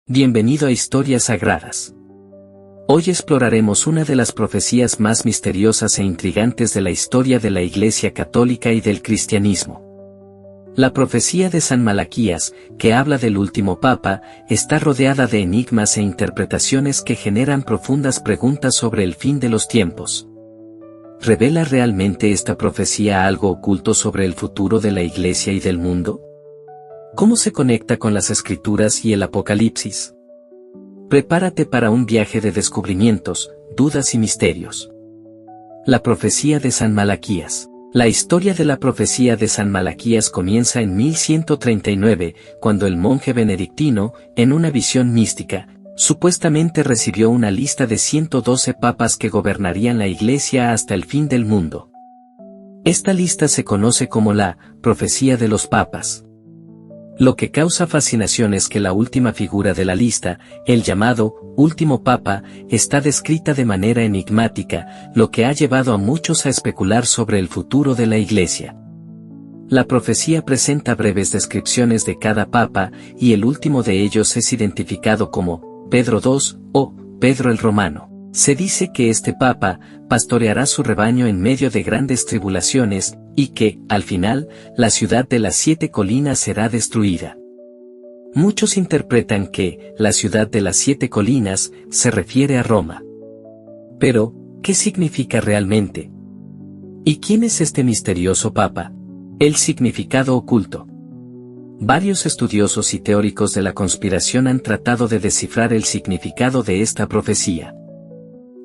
Bienvenido a Historias Sagradas. Hoy exploraremos una de las profecías más misteriosas e intrigantes de la historia de la Iglesia Católica y del cristianismo. La profecía de San Malaquías, que habla del último Papa, está rodeada de enigmas e interpretaciones que generan profundas preguntas sobre el fin de los tiempos. ¿Revela realmente esta profecía algo oculto sobre el futuro de la Iglesia y del mundo? ¿Cómo se conecta con las Escrituras y el Apocalipsis? Prepárate para un viaje de descubrimientos, dudas y misterios. La profecía de San Malaquías. La historia de la profecía de San Malaquías comienza en 1139, cuando el monje benedictino, en una visión mística, supuestamente recibió una lista de 112 papas que gobernarían la Iglesia hasta el fin del mundo. Esta lista se conoce como la profecía de los papas. Lo que causa fascinación es que la última figura de la lista, el llamado último papa, está descrita de manera enigmática, lo que ha llevado a muchos a especular sobre el futuro de la Iglesia. La profecía presenta breves descripciones de cada papa, y el último de ellos es identificado como Pedro II o Pedro el Romano. Se dice que este papa pastoreará su rebaño en medio de grandes tribulaciones, y que, al final, la ciudad de las 7 colinas será destruida. Muchos interpretan que la ciudad de las 7 colinas se refiere a Roma. Pero, ¿qué significa realmente? ¿Y quién es este misterioso papa? El significado oculto. Varios estudiosos y teóricos de la conspiración han tratado de descifrar el significado de esta profecía.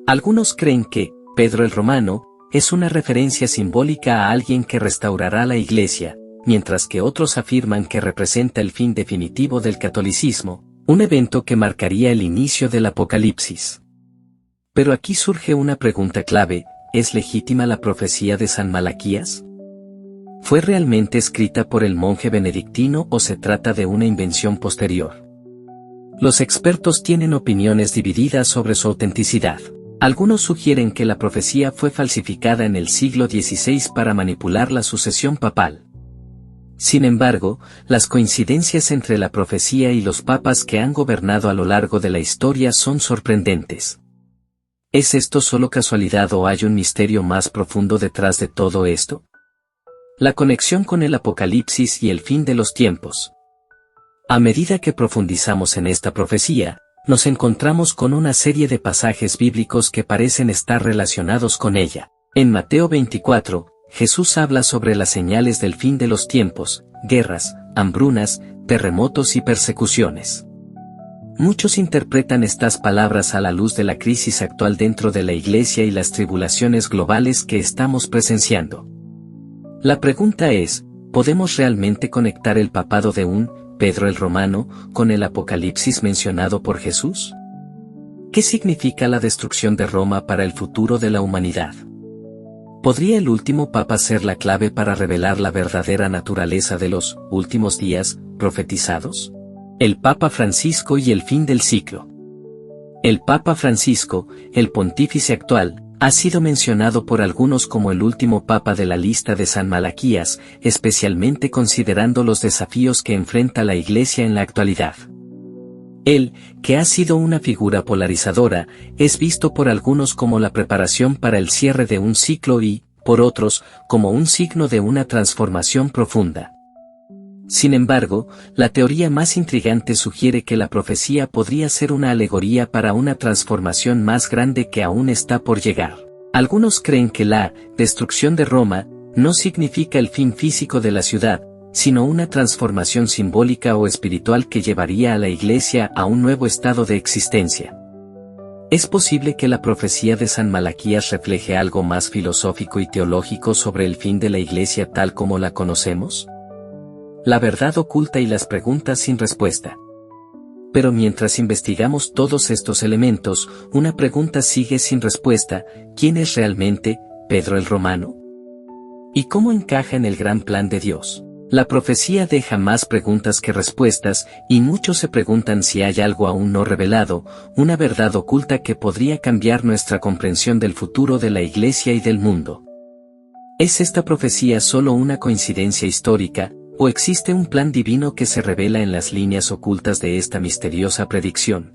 Algunos creen que Pedro el Romano es una referencia simbólica a alguien que restaurará la Iglesia, mientras que otros afirman que representa el fin definitivo del catolicismo, un evento que marcaría el inicio del Apocalipsis. Pero aquí surge una pregunta clave: ¿es legítima la profecía de San Malaquías? ¿Fue realmente escrita por el monje benedictino o se trata de una invención posterior? Los expertos tienen opiniones divididas sobre su autenticidad. Algunos sugieren que la profecía fue falsificada en el siglo XVI para manipular la sucesión papal. Sin embargo, las coincidencias entre la profecía y los papas que han gobernado a lo largo de la historia son sorprendentes. ¿Es esto solo casualidad o hay un misterio más profundo detrás de todo esto? La conexión con el Apocalipsis y el fin de los tiempos. A medida que profundizamos en esta profecía, nos encontramos con una serie de pasajes bíblicos que parecen estar relacionados con ella. En Mateo 24, Jesús habla sobre las señales del fin de los tiempos: guerras, hambrunas, terremotos y persecuciones. Muchos interpretan estas palabras a la luz de la crisis actual dentro de la Iglesia y las tribulaciones globales que estamos presenciando. La pregunta es, ¿podemos realmente conectar el papado de un Pedro el Romano con el Apocalipsis mencionado por Jesús? ¿Qué significa la destrucción de Roma para el futuro de la humanidad? ¿Podría el último papa ser la clave para revelar la verdadera naturaleza de los últimos días profetizados? El Papa Francisco y el fin del ciclo. El Papa Francisco, el pontífice actual, ha sido mencionado por algunos como el último papa de la lista de San Malaquías, especialmente considerando los desafíos que enfrenta la Iglesia en la actualidad. Él, que ha sido una figura polarizadora, es visto por algunos como la preparación para el cierre de un ciclo y, por otros, como un signo de una transformación profunda. Sin embargo, la teoría más intrigante sugiere que la profecía podría ser una alegoría para una transformación más grande que aún está por llegar. Algunos creen que la destrucción de Roma no significa el fin físico de la ciudad, sino una transformación simbólica o espiritual que llevaría a la Iglesia a un nuevo estado de existencia. ¿Es posible que la profecía de San Malaquías refleje algo más filosófico y teológico sobre el fin de la Iglesia tal como la conocemos? La verdad oculta y las preguntas sin respuesta. Pero mientras investigamos todos estos elementos, una pregunta sigue sin respuesta: ¿quién es realmente Pedro el Romano? ¿Y cómo encaja en el gran plan de Dios? La profecía deja más preguntas que respuestas, y muchos se preguntan si hay algo aún no revelado, una verdad oculta que podría cambiar nuestra comprensión del futuro de la Iglesia y del mundo. ¿Es esta profecía solo una coincidencia histórica, ¿O existe un plan divino que se revela en las líneas ocultas de esta misteriosa predicción?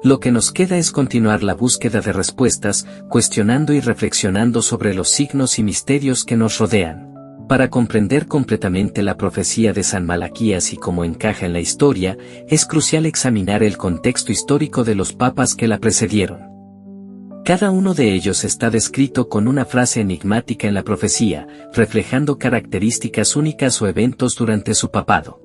Lo que nos queda es continuar la búsqueda de respuestas, cuestionando y reflexionando sobre los signos y misterios que nos rodean. Para comprender completamente la profecía de San Malaquías y cómo encaja en la historia, es crucial examinar el contexto histórico de los papas que la precedieron. Cada uno de ellos está descrito con una frase enigmática en la profecía, reflejando características únicas o eventos durante su papado.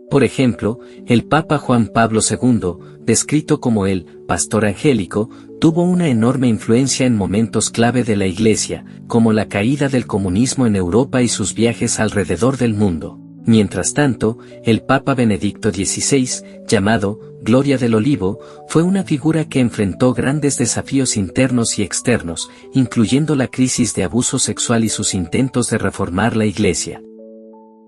Por ejemplo, el Papa Juan Pablo II, descrito como el pastor angélico, tuvo una enorme influencia en momentos clave de la Iglesia, como la caída del comunismo en Europa y sus viajes alrededor del mundo. Mientras tanto, el Papa Benedicto XVI, llamado Gloria del Olivo, fue una figura que enfrentó grandes desafíos internos y externos, incluyendo la crisis de abuso sexual y sus intentos de reformar la Iglesia.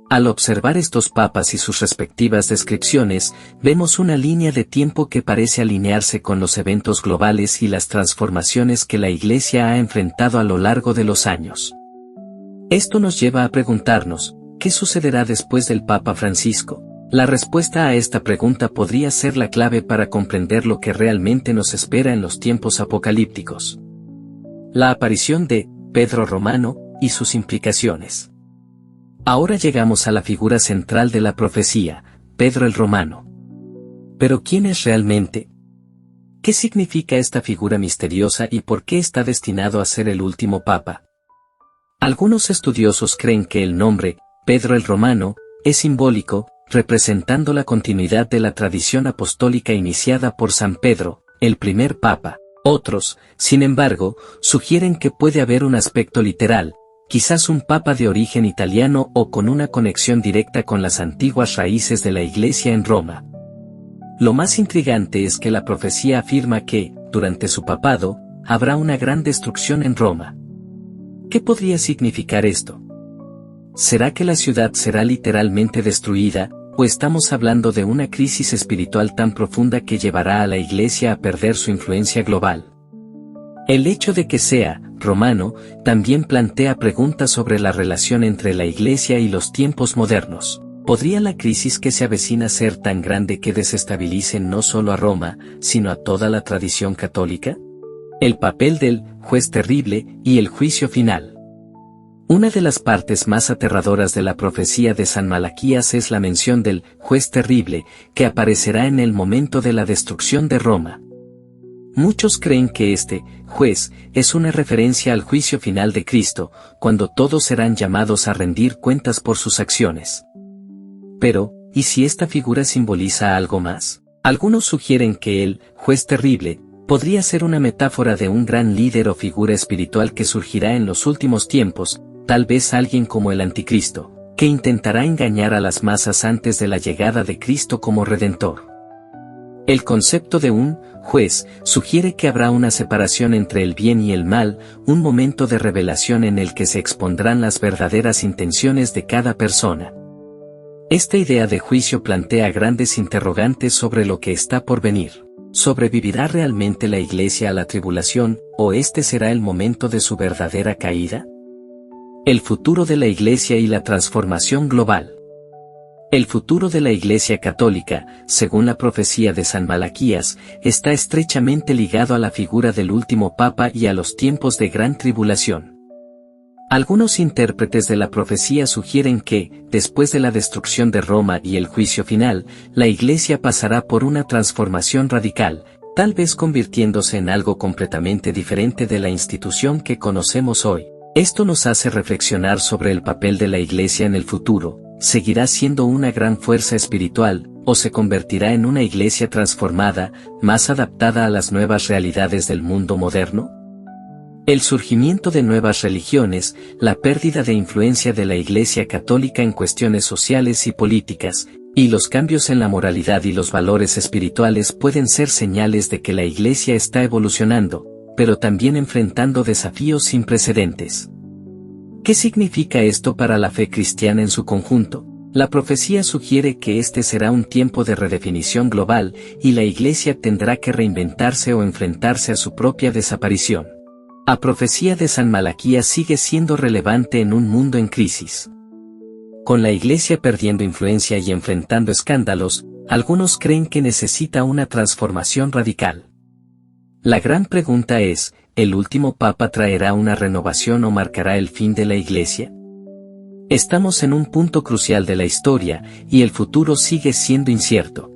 Al observar estos papas y sus respectivas descripciones, vemos una línea de tiempo que parece alinearse con los eventos globales y las transformaciones que la Iglesia ha enfrentado a lo largo de los años. Esto nos lleva a preguntarnos, ¿qué sucederá después del Papa Francisco? La respuesta a esta pregunta podría ser la clave para comprender lo que realmente nos espera en los tiempos apocalípticos. La aparición de Pedro Romano y sus implicaciones. Ahora llegamos a la figura central de la profecía, Pedro el Romano. ¿Pero quién es realmente? ¿Qué significa esta figura misteriosa y por qué está destinado a ser el último papa? Algunos estudiosos creen que el nombre, Pedro el Romano, es simbólico, representando la continuidad de la tradición apostólica iniciada por San Pedro, el primer papa. Otros, sin embargo, sugieren que puede haber un aspecto literal, quizás un papa de origen italiano o con una conexión directa con las antiguas raíces de la Iglesia en Roma. Lo más intrigante es que la profecía afirma que, durante su papado, habrá una gran destrucción en Roma. ¿Qué podría significar esto? ¿Será que la ciudad será literalmente destruida, o estamos hablando de una crisis espiritual tan profunda que llevará a la Iglesia a perder su influencia global? El hecho de que sea romano también plantea preguntas sobre la relación entre la Iglesia y los tiempos modernos. ¿Podría la crisis que se avecina ser tan grande que desestabilice no solo a Roma, sino a toda la tradición católica? El papel del juez terrible y el juicio final. Una de las partes más aterradoras de la profecía de San Malaquías es la mención del juez terrible, que aparecerá en el momento de la destrucción de Roma. Muchos creen que este juez es una referencia al juicio final de Cristo, cuando todos serán llamados a rendir cuentas por sus acciones. Pero, ¿y si esta figura simboliza algo más? Algunos sugieren que el juez terrible podría ser una metáfora de un gran líder o figura espiritual que surgirá en los últimos tiempos, tal vez alguien como el Anticristo, que intentará engañar a las masas antes de la llegada de Cristo como Redentor. El concepto de un juez sugiere que habrá una separación entre el bien y el mal, un momento de revelación en el que se expondrán las verdaderas intenciones de cada persona. Esta idea de juicio plantea grandes interrogantes sobre lo que está por venir. ¿Sobrevivirá realmente la Iglesia a la tribulación, o este será el momento de su verdadera caída? El futuro de la Iglesia y la transformación global. El futuro de la Iglesia católica, según la profecía de San Malaquías, está estrechamente ligado a la figura del último papa y a los tiempos de gran tribulación. Algunos intérpretes de la profecía sugieren que, después de la destrucción de Roma y el juicio final, la Iglesia pasará por una transformación radical, tal vez convirtiéndose en algo completamente diferente de la institución que conocemos hoy. Esto nos hace reflexionar sobre el papel de la Iglesia en el futuro. ¿Seguirá siendo una gran fuerza espiritual, o se convertirá en una Iglesia transformada, más adaptada a las nuevas realidades del mundo moderno? El surgimiento de nuevas religiones, la pérdida de influencia de la Iglesia católica en cuestiones sociales y políticas, y los cambios en la moralidad y los valores espirituales pueden ser señales de que la Iglesia está evolucionando, pero también enfrentando desafíos sin precedentes. ¿Qué significa esto para la fe cristiana en su conjunto? La profecía sugiere que este será un tiempo de redefinición global, y la Iglesia tendrá que reinventarse o enfrentarse a su propia desaparición. La profecía de San Malaquías sigue siendo relevante en un mundo en crisis. Con la Iglesia perdiendo influencia y enfrentando escándalos, algunos creen que necesita una transformación radical. La gran pregunta es, ¿el último Papa traerá una renovación o marcará el fin de la Iglesia? Estamos en un punto crucial de la historia, y el futuro sigue siendo incierto.